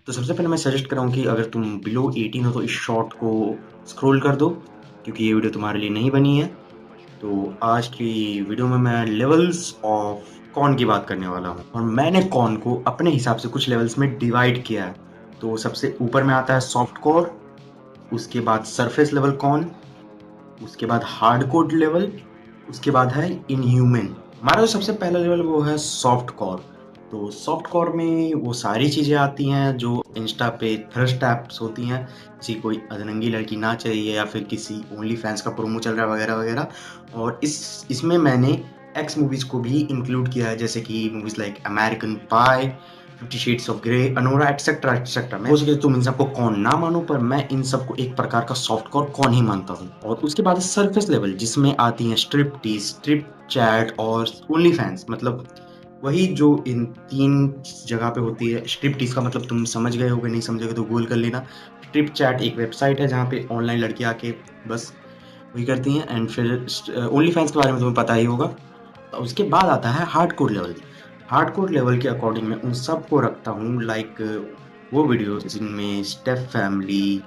तो सबसे पहले मैं सजेस्ट करूँ कि अगर तुम बिलो 18 हो तो इस शॉर्ट को स्क्रॉल कर दो, क्योंकि ये वीडियो तुम्हारे लिए नहीं बनी है। तो आज की वीडियो में मैं लेवल्स ऑफ कॉर्न की बात करने वाला हूँ और मैंने कॉर्न को अपने हिसाब से कुछ लेवल्स में डिवाइड किया है। तो सबसे ऊपर में आता है सॉफ्ट कोर, उसके बाद सरफेस लेवल कॉर्न, उसके बाद हार्ड कोर लेवल, उसके बाद है इनह्यूमन। हमारा जो सबसे पहला लेवल वो है सॉफ्ट कोर। तो सॉफ्ट कोर में वो सारी चीज़ें आती हैं जो इंस्टा पे थ्रस्ट ऐप्स होती हैं, किसी कोई अधरंगी लड़की नाच रही है या फिर किसी ओनली फैंस का प्रोमो चल रहा है वगैरह वगैरह। और इसमें मैंने एक्स मूवीज़ को भी इंक्लूड किया है, जैसे कि movies like American pi, 50 shades of grey, Anora etcetera etcetera. मैं हो सके तो तुम इन सबको कौन ना मानो, पर मैं इन सबको एक प्रकार का सॉफ्ट कोर कौन ही मानता हूँ। और उसके बाद सरफेस लेवल, जिसमें आती हैं स्ट्रिप टीज, स्ट्रिप चैट और ओनली फैंस। मतलब वही जो इन 3 जगह पे होती है। स्ट्रिप टीज का मतलब तुम समझ गए होगे, नहीं समझोगे तो गूगल कर लेना। स्ट्रिप चैट एक वेबसाइट है जहाँ पे ऑनलाइन लड़कियां आके बस वही करती हैं। एंड फिर ओनली फैंस के बारे में तुम्हें पता ही होगा। उसके बाद आता है हार्डकोर लेवल। हार्डकोर लेवल के अकॉर्डिंग मैं उन सबको रखता हूँ, लाइक वो वीडियो जिनमें स्टेप फैमिली,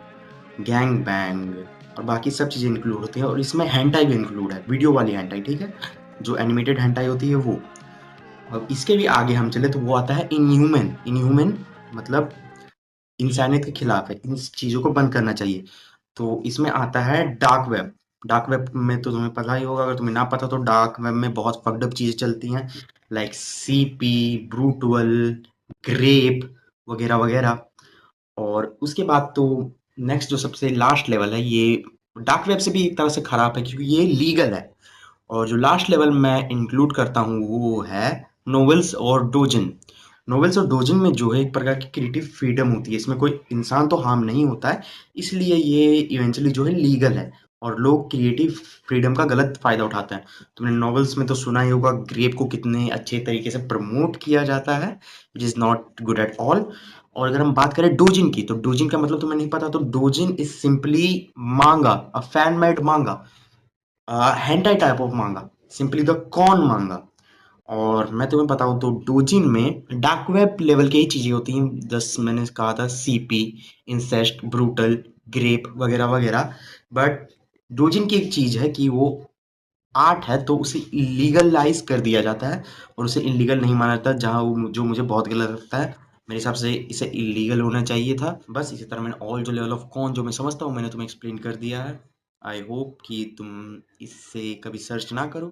गैंग बैंग और बाकी सब चीज़ें इंक्लूड होती हैं। और इसमें हैंटाई भी इंक्लूड है, वीडियो वाली हैंटाई, ठीक है, जो एनिमेटेड हैंटाई होती है वो। अब इसके भी आगे हम चले तो वो आता है इनह्यूमन। इनह्यूमन मतलब इंसानियत के खिलाफ है, इन चीज़ों को बंद करना चाहिए। तो इसमें आता है डार्क वेब। डार्क वेब में तो तुम्हें पता ही होगा, अगर तुम्हें ना पता तो डार्क वेब में बहुत फक्ड अप चीज़ें चलती हैं, लाइक सीपी, ब्रूटल, ग्रेप वगैरह वगैरह। और उसके बाद तो नेक्स्ट जो सबसे लास्ट लेवल है, ये डार्क वेब से भी एक तरह से खराब है क्योंकि ये लीगल है। और जो लास्ट लेवल मैं इंक्लूड करता हूँ वो है नोवेल्स और डोजिन। नोवेल्स और डोजिन में जो है एक प्रकार की क्रिएटिव फ्रीडम होती है, इसमें कोई इंसान तो हार्म नहीं होता है, इसलिए ये इवेंचुअली जो है लीगल है। और लोग क्रिएटिव फ्रीडम का गलत फायदा उठाते हैं। तुमने नॉवेल्स में तो सुना ही होगा ग्रेप को कितने अच्छे तरीके से प्रमोट किया जाता है, which is not good at all. और अगर हम बात करें डोजिन की, तो डोजिन का मतलब तुम्हें नहीं पता, तो डोजिन इज सिंपली मांगा, अ फैन मेड मांगा, हेंटाई टाइप ऑफ मांगा, सिंपली द कॉर्न मांगा। और मैं तुम्हें बताऊं तो डोजिन में डार्क वेब लेवल की ही चीजें होती हैं, जैसे मैंने कहा था सीपी, इंसेस्ट, ब्रूटल, ग्रेप वगैरह वगैरह। बट डोजिन की एक चीज है कि वो आर्ट है, तो उसे इलीगलाइज कर दिया जाता है और उसे इलीगल नहीं माना जाता, जहाँ वो जो मुझे बहुत गलत लगता है। मेरे हिसाब से इसे इलीगल होना चाहिए था। बस इसी तरह मैंने ऑल जो लेवल ऑफ कौन जो मैं समझता हूँ मैंने तुम्हें एक्सप्लेन कर दिया है। आई होप कि तुम इससे कभी सर्च ना करो।